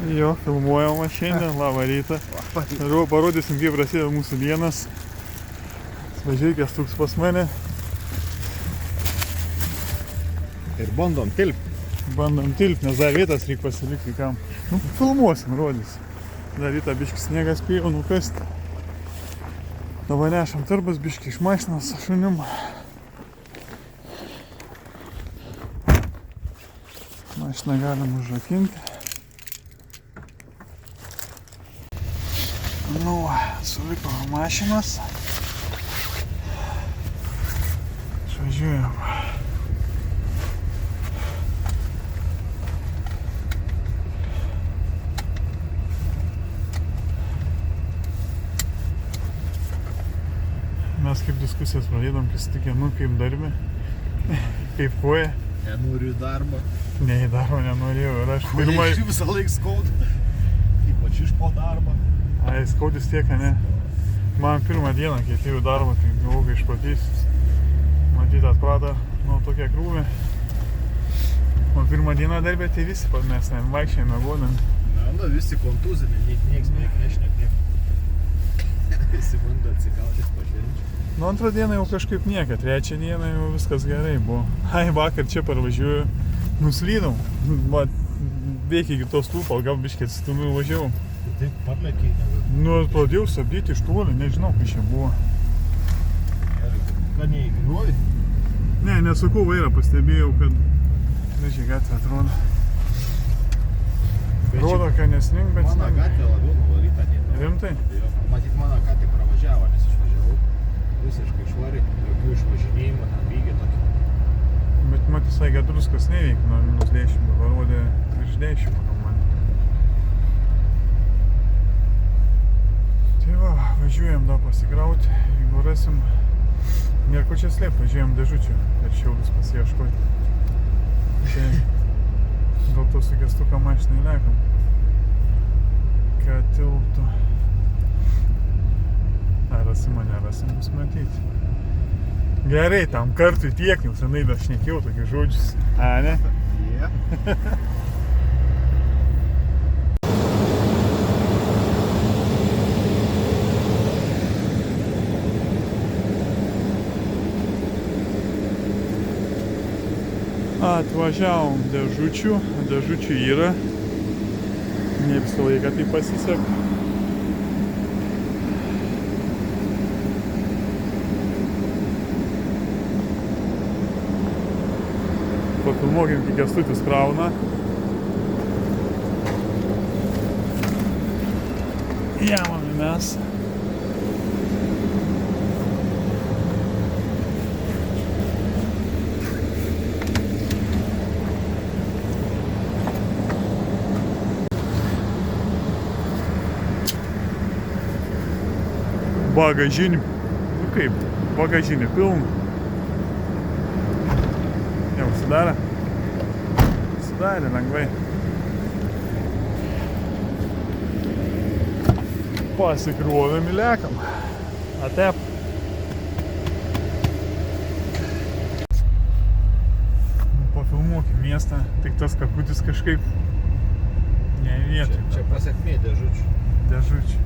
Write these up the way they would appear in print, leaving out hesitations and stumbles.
Jo, filmuojama šiandien, labą rytą. Parodysim, kaip prasideda mūsų dienas. Važiuokės tūks pas mane. Ir bandom tilpti. Bandom tilpti, nes dar vietas reikia pasilikti kam. Nu, filmuosim, rodys. Dar rytą biškį sniegas spėjo nukasti. Dabar nešam turbas biškį iš mašinos su šunim. Mašiną galim užrakinti. Nu, suliko mašinos. Išvažiuojam. Mes kaip diskusijas pradėdom, kai sutikė, nu kaip darbe, kaip koja. Nenoriu į darbą. Ne, į darbą nenorėjau ir aš Pirmai visą laiką skauda. Ypač iš po darbą. Ai, skaudis tiek, ne? Man pirmą dieną, kai atėjau į darbą, tai galvoju, kai išpatysiu. Matyt, atprato, nu, tokia krūvė. O pirmą dieną darbė, tai visi mes vaikščiai miegodami. Na, visi kontūzinai, nieks beveik nešnekė. Visi bando atsikautis pašvenčių. Nu, antrą dieną jau kažkaip nieka, trečią dieną jau viskas gerai buvo. Ai, vakar čia parvažiuoju, nuslydau. Beveik iki tos stulpo, gal biškį atsitumiau važiavau. Taip parlėkiai. Nu, pradėjau stabdyti iš toli, nežinau, kai čia buvo. Ką neįgriuoji? Ne, nesukau vairą, pastebėjau, kad gražiai gatvė atrodo. Rodo, kad nesnink, bet mano sninga. gatvė labiau nuvalyta nei tavo. Rimtai? Matyt, mano ką tik pravažiavo, nes išvažiavau visiškai švari, jokių išvažinėjimų, ten lygiai tokį. Bet matyt, visai kad druskas neveik, nuo minus 10, dabar rodė virš 10, manau man. Tai va, važiuojam dar pasikrauti, jeigu rasim. Nėra ko čia slėpt, važiuojam dėžučių ir šiaudus pasiieškoti. Tai dėl to su gestuką mašinai lekam, kad tilptų. Ar rasim, ar nerasim, bus matyti. Gerai, tam kartui tiek, jau senai dar šnekėjau tokius žodžius. A, ne? Atvažiavom dėžučių yra. Ne visą laiką tai pasiseka. Pafilmuokim, kai Kęstutis krauna. Jamame mes. Bagažinį, nu kaip, bagažinį pilną. Jau sudarė? Sudarė lengvai. Pasikruovėm į lekam. Atep. Pafilmuokim miestą, tik tas kakutis kažkaip ne vietoj. Čia pasiekmė dėžučių. Dėžučių.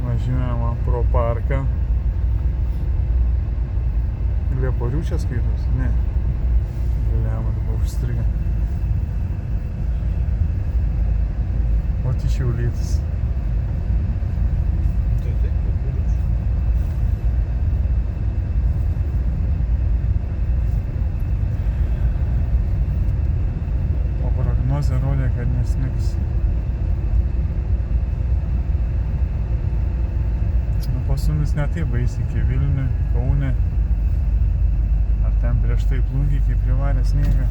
Važiuojama pro parką. Lieporių čia skaitos? Ne. Lemą dabar užstriga. O tai Šiaulietis. Tai taip, Lieporių. O prognozė rodė, kad nesnigs. Nu, pas mumis ne taip baisiai, iki Vilnių, Kaune. Ar ten prieš tai plungį, kai privarė sniegą.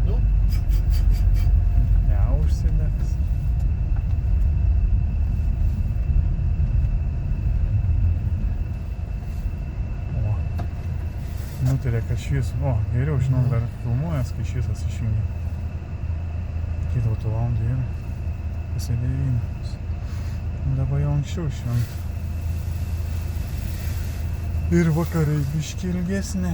Nu? Neužsidegs. O. Nutarė, kad šis... O, geriau, žinau, dar filmuojas, kai šisas išjungia. Kitą valandą yra. Pusė 9. Dabar jau anksčiau švent. Ir vakarai biški ilgesnė.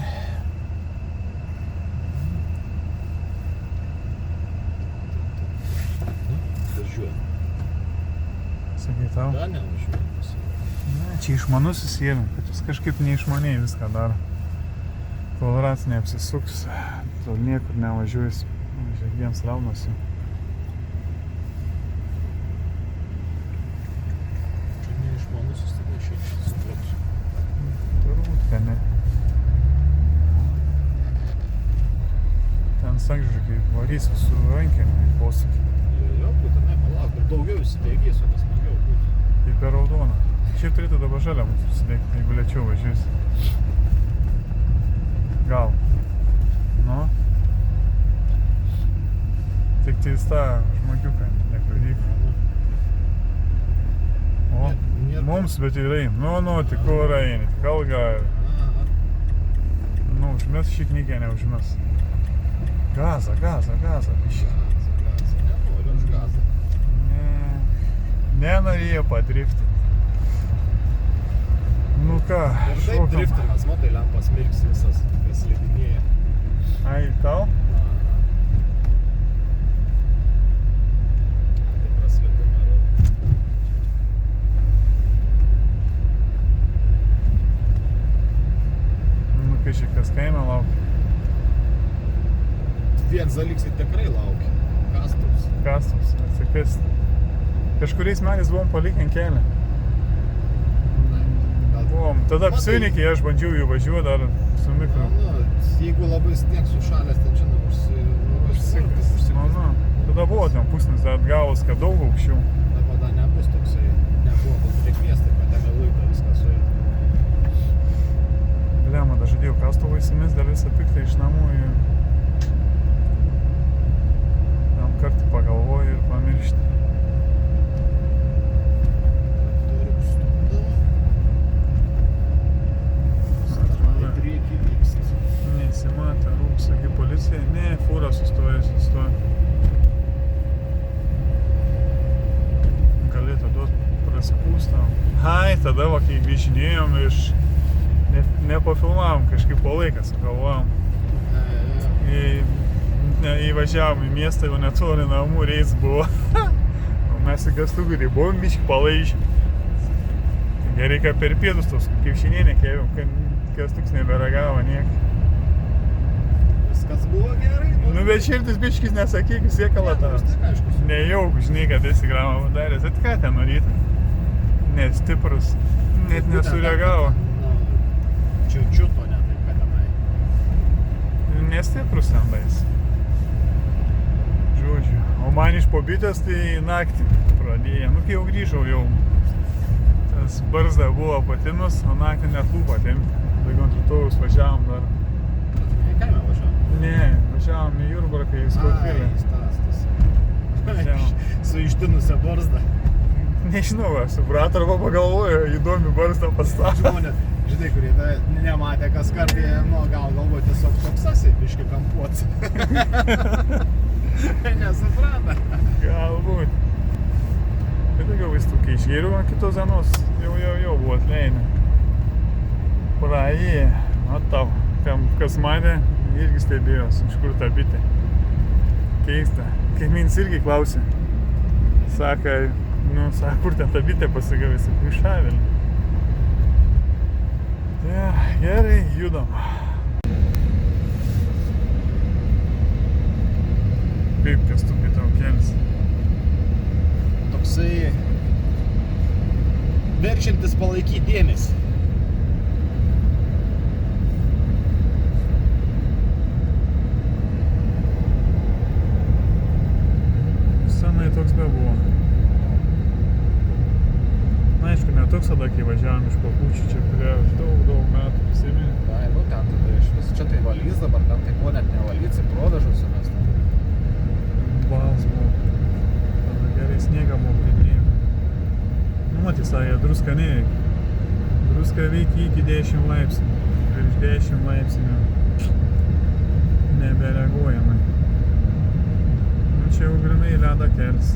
Važiuoju. Sakai tau? Da, nevažiuoju. Ne, čia išmanusis yra, kad jis kažkaip neišmaniai viską daro. Kol rats neapsisuks, tol niekur nevažiuosi. Žiūrėk, viens raunasi. Čia neišmanusis, tada šiaip supratu. Turbūt, kad ne. Ten sakžiūrėk, varysiu su rankeniu į posūkį. Jo, būtinai palauk, ir daugiau įsibėgėsiu, nes smagiau būtų. Tai per raudoną. Šiaip turėtų dabar žalia mūsų susidėkti, jeigu lėčiau važiuosi. Gal. Nu. Tik tais tą žmogiuką nekliudyk. O, mums, bet ir eini. Nu, tik kur eini, tik alga. Nu, užmes šį knygę, neužmes. Gazą. Biškį. Nenoriu už gazą. Nenorėjo padrifti. Nu ką, Ir taip driftinas, matai, lempas mirks visas, kai slidinėja. Ai, tau? Tai praslidina rodo. Nu, kai čia kas kaime laukia. Viens dalyks tai tikrai laukia. Kastus, atsikast. Kažkuriais metais buvom palikę kelią. Buvom. Tada apsinikiai aš bandžiau jų važiuoti dar su mikro. Jeigu labai snieg sušalęs, ten čia Nu. Tada buvo ten pusnis, dar atgavus, kad daug aukščiau. Dabar dar nebus toksai, nebuvo gal drėgmės, taip pat ten laiko viskas suėjo. Blema, dar žadėjau kastuvą įsimest dar visą piktą iš namų ir tam kartą pagalvoju ir pamiršti. Nesimatė, rūpsakė policija. Ne, fūra sustoja. Galėtų duoti prasipūstą. Ai, tada va, kai grįžinėjom iš... Nepafilmavom, kažkaip po laiką sugalvojom. Įvažiavom į miestą, jau netoli namų reis buvo. O mes į Gastugurį buvom biškį palaižę. Gerai, kad per pietus tos kiaušinienė kėvėm, kad Gastuks neberagavo niek. Viskas buvo gerai. Nu, bet širdis biškis nesakyk, siekala tavas. Nejauk, žinai, kad 10 gramą padaręs. Bet ką ten norėtų? Nestiprus. Net nesureagavo. Čiuto ne taip, kad tenai. Nestiprus ten dais. Žodžiu. O man iš pobytės tai naktį pradėjo. Nu, kai jau grįžau jau. Tas barzda buvo patinus, o naktį net lūpą tempė. Daugiau ant rytojaus važiavom dar. Į kaimą važiavom? Ne, važiavom į Jurbarką, į Skautvėlę. Su ištinusia barzda. Nežinau, suprato arba pagalvojo, įdomi barzda pastatė. Žmonės, žinai, kurie nematė kas kartą, nu, galvoja tiesiog toks esi, biški kampuots. Nesuprata. Galbūt. Bet daugiau vaistukai išgėriau ant kitos dienos, jau buvo atleidę. Praėjė, matau, kas matė, irgi stebėjos, iš kur ta bitė. Keista. Kaimyns irgi klausė. Saka, kur ten ta bitė pasigavė, sakau, iš avilį. Ja, gerai, judam. Kaip Kęstukai tau kelias? Toksai verčiantis palaikyti dėmesį. Senai toks bebuvo. Na, aišku, ne toks tada, kai važiavom iš Papučių, čia prieš daug metų prisimeni. Ai, nu ten tada iš vis čia tai valys dabar, ten tai buvo net nevalys, į provežus mes ten. Balas buvo. Tada gerai sniegą buvo pridėjim. Nu, matys, sakė, druska neveik. Druska veikia iki 10 laipsnių. Virš 10 laipsnių nebereaguojama. Nu, čia jau grinai ledo kelias.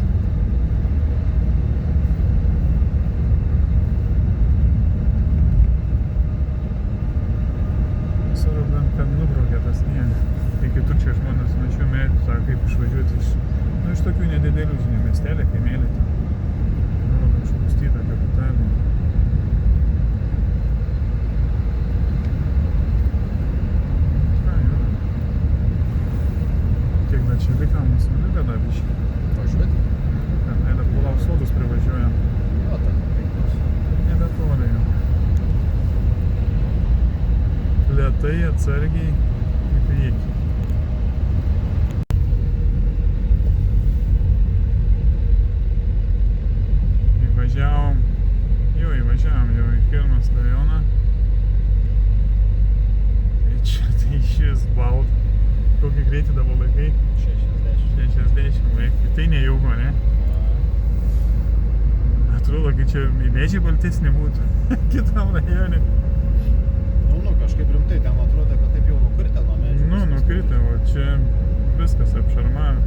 vasarą bent kad nubraukė tas sniegą. Tai kitur čia žmonės mačiau mėgtų, sako, kaip išvažiuoti iš tokių nedidelių, žinai, miestelė, kaimėlė ten. Išpustyta kapitalinė. Ką, jau. Kiek dar čia liko, mūsų liko dar biškį. Važiuoti? Eilė Pulau sodus privažiuojam. O, ten 5. Nebetoliai jau. Lėtai, atsargiai, į priekį. Įvažiavom jau į Kelmės rajoną. Tai čia tai šis balta. Kokį greitį dabar laikai? 60 laikai. Tai nejauko, ne? Atrodo, kad čia į Vėžį baltesnė būtų kitam rajone. Nu, kažkaip rimtai, ten atrodo, kad taip jau nukritę nuo medžių. Nu, nukritę, o čia viskas apšarmavę.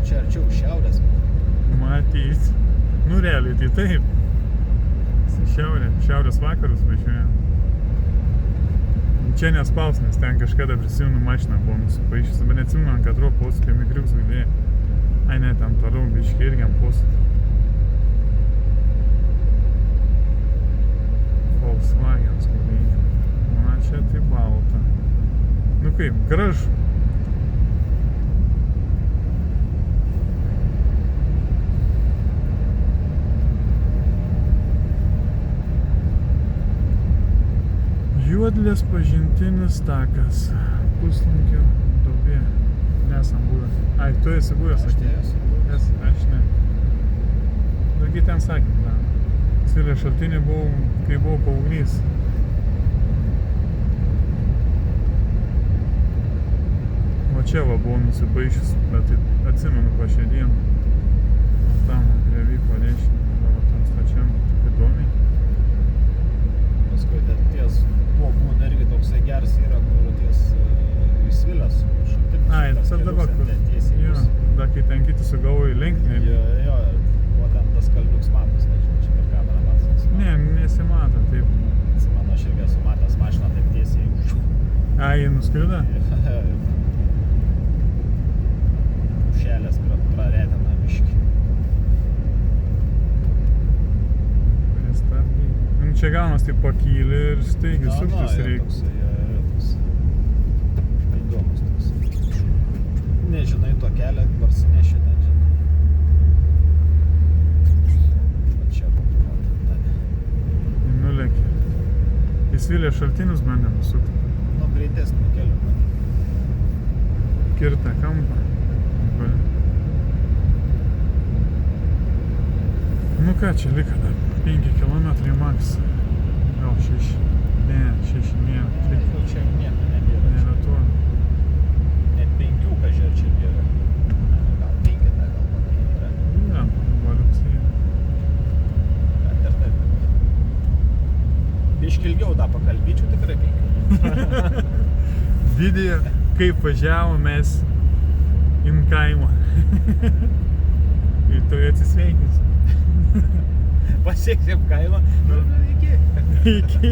Čia arčiau šiaurės. Matys. Nu, realiai, tai taip. Šiaurės vakarus važiuojam. Čia nespaus, nes ten kažkada prisimenu mašiną buvo nusipaišęs, bet neatsimenu, ant katro posūkio mikriuks galėjo. Ai ne, ten toliau biškį irgi ant posūkio. Volkswagen skolėjai. Na, čia tai balta. Nu kaip, gražu. Juodlės pažintinis takas. Puslankio duobė. Nesam buvę. Ai, tu esi buvęs? Aš nesu. Aš ne. Dargi ten sakėm, da. Svilė šaltinį buvau, kai buvau paauglys. O čia va buvau nusipaišęs, bet atsimenu po šią dieną. O tam prie vyko dešinį, o tam stačiam įdomiai. Paskui ten ties buvo būna irgi toksai geras yra, kur ties įsvilęs šaltinis. Ai, tas dabar, kur jo, dar kai ten kiti sugalvoja lenkti. Jo, buvo ten tas kalbiuks matas, nežinau, čia per kamerą matas. Ne, nesimato taip. Atsimenu, aš irgi esu matęs mašiną taip tiesiai. Ai, jie nuskrido? Pušelės praretina miškį. Čia gaunas taip pakyli ir staigiai suktis reikia. Įdomus toks. Nežinai to kelią, parsinešė ten, žinai. Va čia buvo. Nulekė. Įsvilė šaltinius bandė nusukti. Nu, greitesnį kelią. Kirta kampą. Nu ką, čia liko dar 5 km max. Gal 6. Ne, 6 nėra. Čia nieko nebėra. Nėra to. Net 5 kažer čia nėra. Gal 5 gal yra. Ne, valiuksai. Bet ir taip. Biškį ilgiau tą pakalbyčiau, tikrai 5. Video, kaip važiavom mes į kaimą. Ir tu atsisveikins. Pasieksim kaimą. Iki.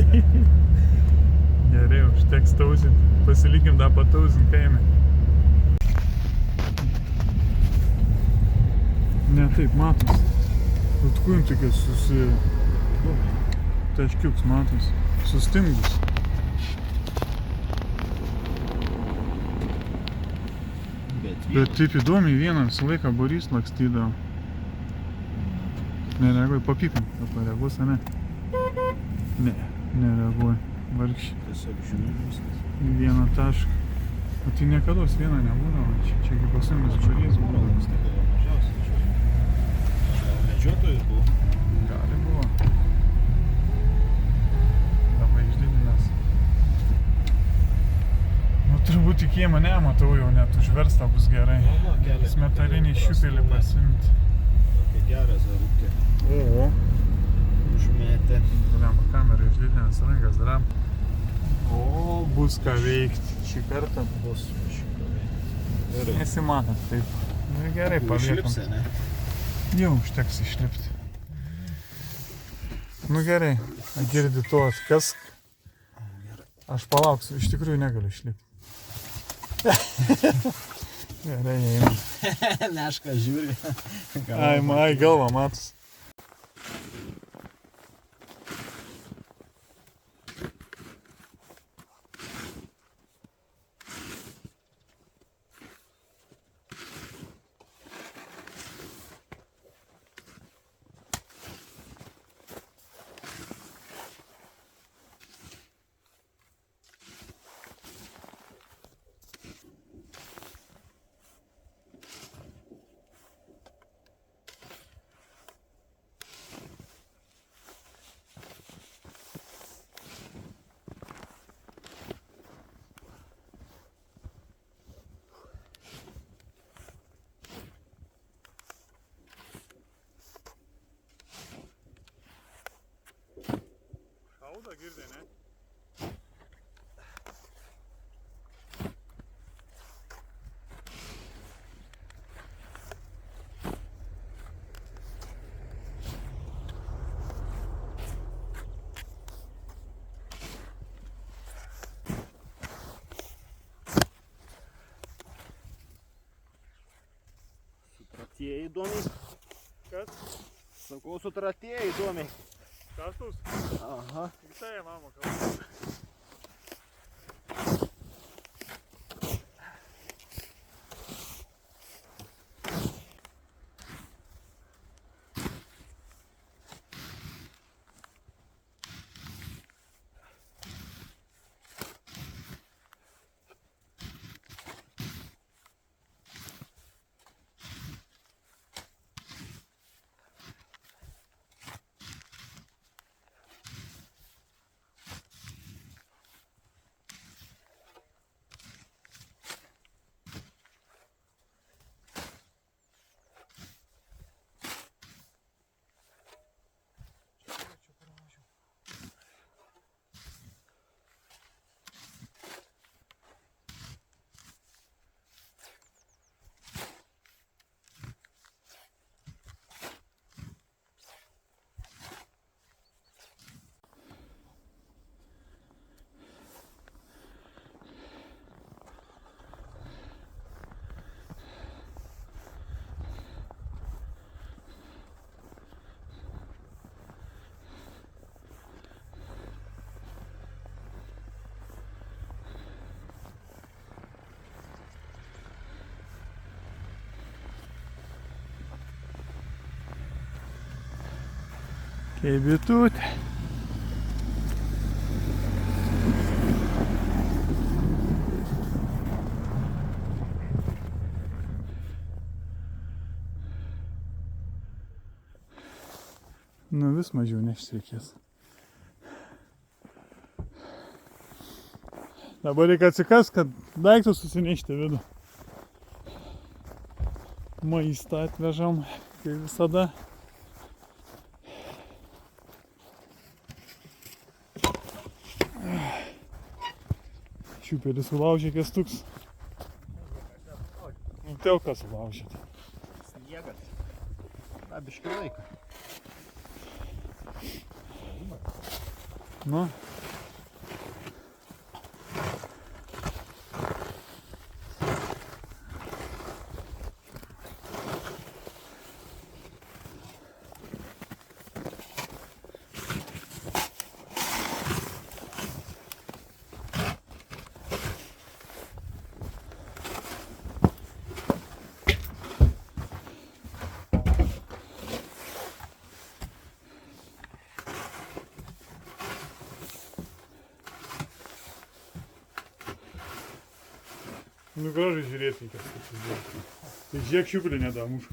Gerai, užteks tausint. Pasilikim dar patausint kaime. Ne, taip, matos. Atkujim tokias taškiuks, matos. Sustingus. Bet taip įdomiai vieną visą laiką Borys lakstydavo. Nereaguoju, papykim, pareaguos, ane? Ne, nereaguoju, vargšį. Tiesiog žiūriu viskas. Į vieną tašką. O tai niekados vieną nebūdavo, čia kaip pasimis Borys buvo. Tai buvo mažiausiai. Gal medžiotojai buvo? Gali buvo. Labai išdidinęs. Nu, turbūt į kiemą nematau jau, net užversta bus gerai. Smetalinį šiupelį pasimti. Tokia geras arūkė. O. Užmėtė. Lemba kamerą išdidinęs rankas daram. O, bus ką veikti. Šį kartą Bus šį ką veikti. nesimatot taip. Nu, gerai, paliekam. Išlipsi, ne? Jau užteks išlipti. Nu gerai, girdi tuos, kas Aš palauksiu, iš tikrųjų negaliu išlipti. Gerai, einam. Meška žiūri. Ai, galva matos. Şauda girdi ne? Sutratieji įdomiai. Kas? Sakau, sutratieji įdomiai. Kastus? Aha. Visai mama kalba. Kebitutė. Nu vis mažiau nešti reikės. Dabar reikia atsikas, kad daiktus susinešti vidų. Maistą atvežam, kaip visada. Šiupelis sulaužė Kęstuks. Nu, tai o ką sulaužė? Sniegas. Na, biškį laiką. Nu. Nu gražiai žiūrėti, kas pasižiūrėti. Tai žiek šiuplį nedamuš.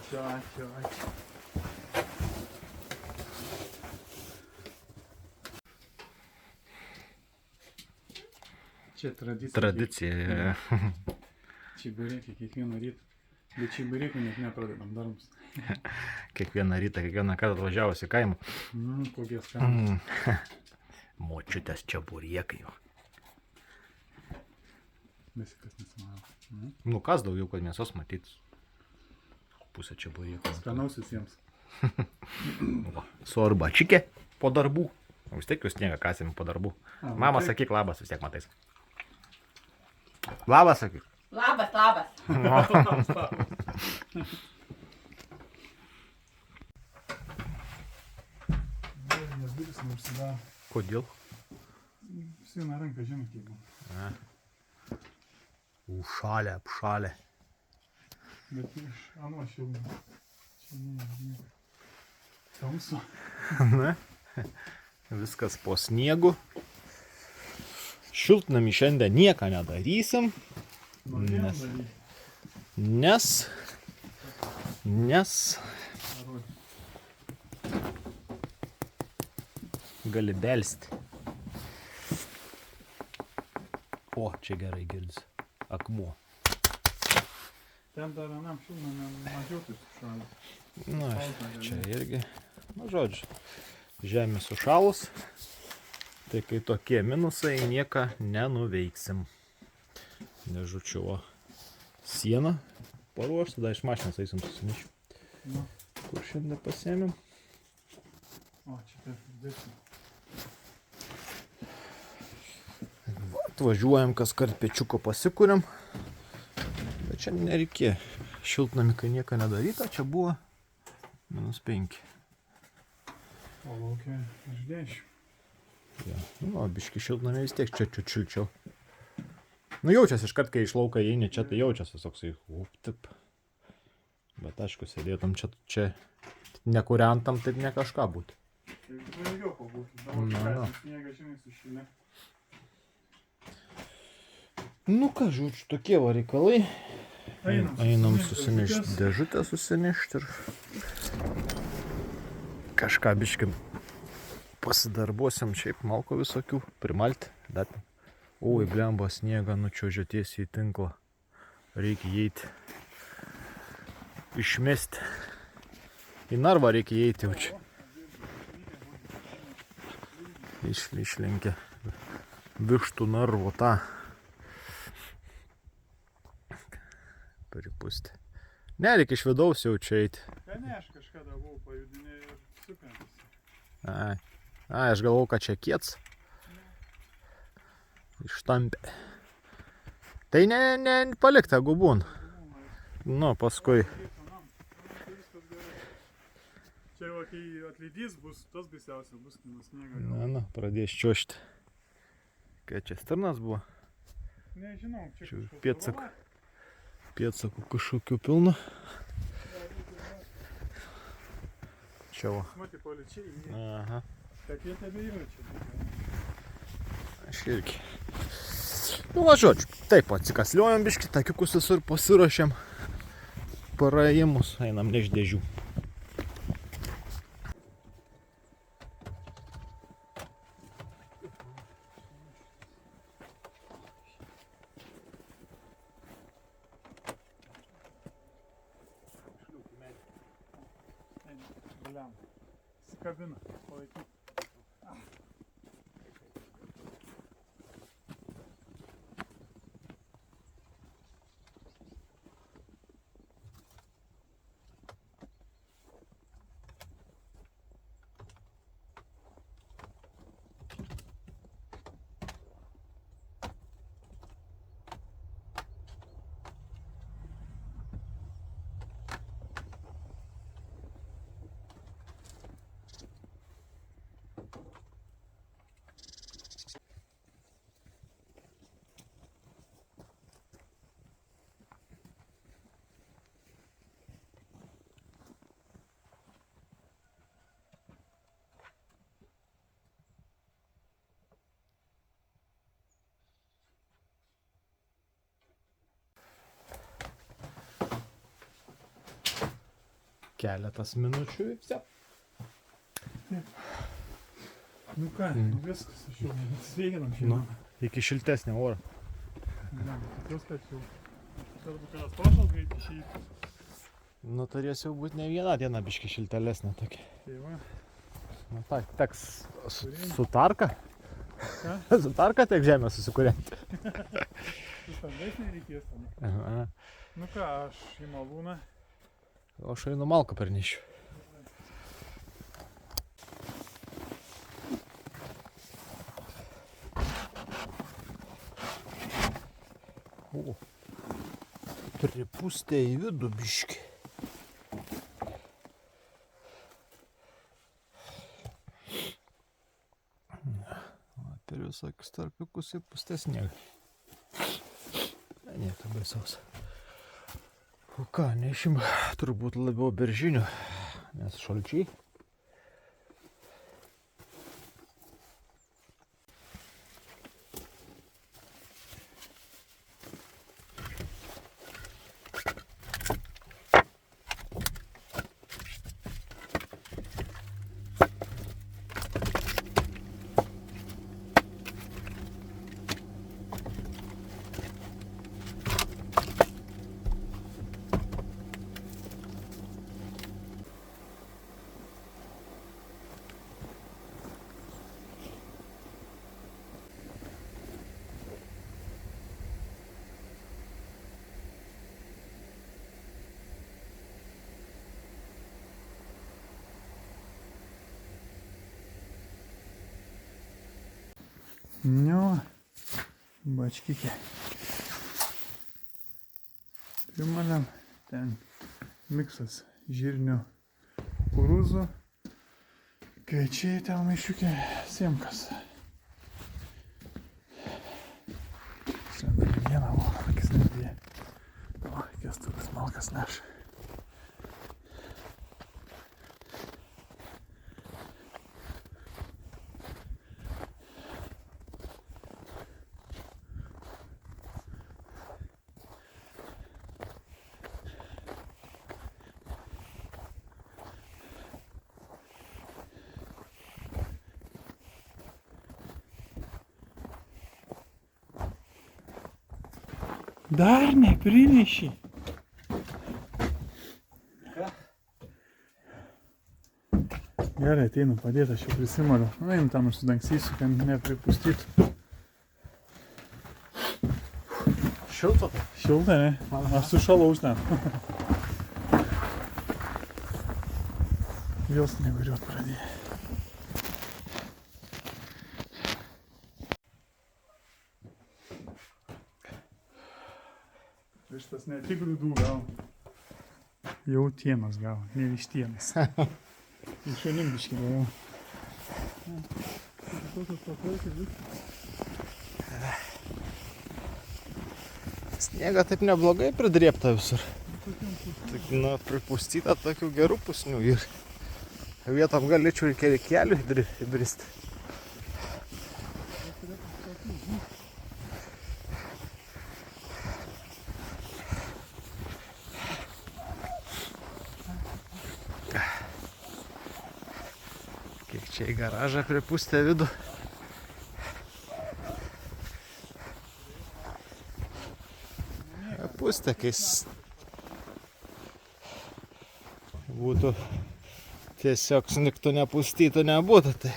Ačiū. Čia tradicija. Tradicija. Čiburėkai kiekvieną rytą. Bet čiburėkų net nepradedam darbus. Kiekvieną rytą, kiekvieną kartą atvažiavus į kaimą. Kokie skanūs. Močiutės čiburėkai. Visi kas nesimavo. Nu kas daugiau, kad mėsos matyt. Pusę čiburėkų. Skanaus visiems. Su arbačikė po darbų. Vis tiek jūs sniegą kasėm po darbų. Mama, sakyk labas, vis tiek matais. Labas, sakyk. Labas. Nes duris neužsidaro. Kodėl? Visi vieną ranką žinai, kiek buvo. Užšalę, apšalę. Bet iš ano šildo. Čia ne. Tamsu. Na, viskas po sniegu. Šiltnamį šiandien nieką nedarysim. Nes gali belsti. O, čia gerai girdisi. Akmuo. Ten dar anam šiltnamiam mažiau taip sušalę. Na, čia irgi. Nu, žodžiu, žemė sušalus. Tai kai tokie minusai, nieką nenuveiksim. Nežučiu, sieną paruošti, tada iš mašinos eisim susinešiu. Kur šiandien pasiėmėm? O, čia taip dėsim. Atvažiuojam, kas kart pečiuko pasikuriam. Bet čia nereikėjo. Šiltnamį, kai nieko nedaryta, čia buvo -5. O laukia iš 10. Ja. Nu, biški šiltnamį vis tiek čia šilčiau. Nu, jaučiasi iškart, kai iš lauko eini čia, tai jaučiasi toksai, taip. Bet aišku, sėdėtum čia nekuriantam, taip ne kažką būti. Tai ilgiau pabūti. Dabar sniegą žinai sušilė. Nu ką, žodžiu, tokie va reikalai. Einam susinešti dėžutes. dėžutę susinešti ir kažką biškim pasidarbuosim, šiaip malko visokių, primalti. Oi, blemba, sniegą nučiuožė tiesiai į tinklą. Reikia įeiti. Išmesti. Į narvą reikia įeiti jau čia. Išlenkė vištų narvo tą. Pripūsti. Ne, reikia iš vidaus jau čia eiti. Ne, aš kažkada buvau pajudinė ir sukantis. Ai, aš galvau, kad čia kiets. Ištampė. Tai ne palikta gubūn. Nu, paskui. Čia jau, kai atlydys bus, tas baisiausia bus, kai nuo sniego. Na, pradės čiuožti. Kai čia stirnas buvo? Nežinau, čia Pėdsakų. Pėdsakų kažkokių pilna. Čia va. Matė poličiai. Aha. Kad jie tebe yra čia. Aš irgi. Nu, va, žodžiu, taip, atsikasliuojam biškį, takiukus visur pasiruošiam. Paraimus, einam neš dėžių. Kabina, palaikyt. Keletas minučių ir vse. Nu ką, viskas, aš jau sveikinam Nu, šiandien. iki šiltesnio oro. Ne, tikiuosi, kad jau. Galbūt kad pašal greit išeiti. Nu, turės jau būti ne viena diena biški šiltelesnė tokia. Tai va. Nu, teks su tarka. Ką? Su tarka tiek žemę susikūrenti. Tu stambesnė reikės tam. Aha. Nu ką, aš į malūną. O aš einu malką pernešiu. O, pripustė į vidų biškį. Per visokius tarpiukus įpustė sniegą. Nieko baisaus. O ką, nešim turbūt labiau beržinių, nes šalčiai. Nu, bačkikė. Primalėm ten miksas žirnių kukurūzų, kviečiai ten maišiukė siemkas. Šiandien dieną, akis nedėja. O, Kęstutis malkas neša. Dar neprineši. Gerai, ateinu padėti, aš jau prisimaliu. Einu tam užsidangsysiu, kad nepripustytų. Šilta tai? Šilta, ne? Aš sušalau ten. Vėl sneguriuot pradėjo. Šitas ne tik grūdų gavo. Jau tienas gavo, ne vištienas. Iš olimbiškį gavo. Sniega taip neblogai pridrėpta visur. Tik, nu, pripustyta tokių gerų pusnių ir vietom galėčiau ir kelių įbristi. Kiek čia į garažą pripustė vidų. Pustė, kai būtų tiesiog sniktų nepustytų nebūtų, tai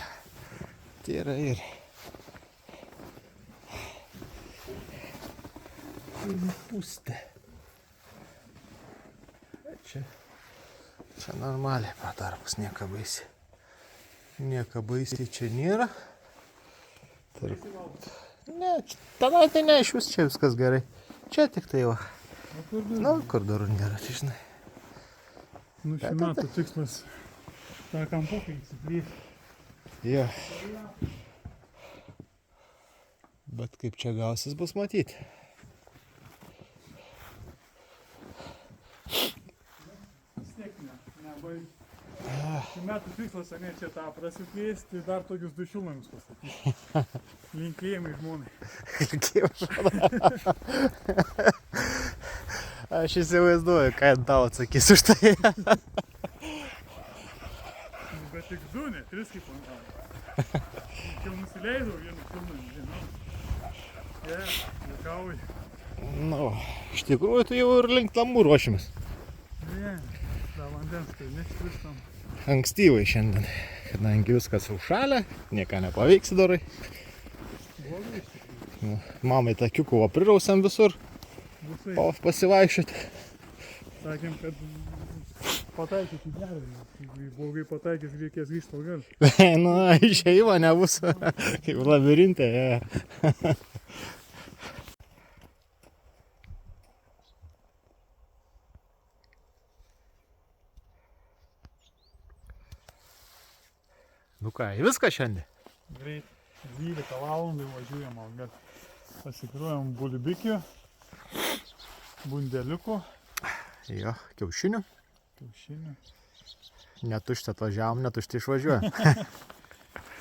yra ir pustė. Čia normaliai patarpus, nieko baisiai. Nieko baisiai čia nėra. Ne, tenai tai ne, iš vis čia viskas gerai. Čia tik tai va. Nu, kur durų nėra, tai žinai. Nu, šių metų tikslas tą kampuką įsiplėsti. Jo. Bet kaip čia gausis, bus matyti. Šių metų tikslas, ne, čia tą prasiplėsti, dar tokius du šilnamus pasakyti. Linkėjimai žmonai. Linkėjimai žmonai. Aš įsivaizduoju, ką tau atsakys už tai. Bet tik du, ne, tris kaip antavo. Jau nusileidau vienu šilnamį, žinau. Juokauju. Nu, iš tikrųjų, tu jau ir link namų ruošimas. Ne, da vandens, tai neškristam. Ankstyvai šiandien, kadangi viskas užšalę, nieko nepaveiks dorai. Blogai iš tikrųjų. Mamai takiukų prirausiam visur, Visai pasivaikščioti. sakėm, kad pataikyti gerą. Jeigu blogai pataikys, reikės grįžti atgal. Nu, išėjimo nebus, kaip labirinte. Nu ką, viską šiandien? Greit 12 valandų važiuojam atgal. Pasikruojam bulibikių, bundeliukų, Jo, kiaušinių. kiaušinių. Netuštę atvažiavom, netuštę išvažiuojam. Tai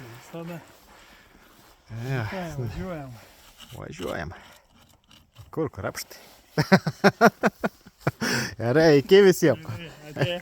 visada. Ja, Ką, važiuojam. važiuojam. Kur krapštai? Gerai, iki visiems. Atėjo.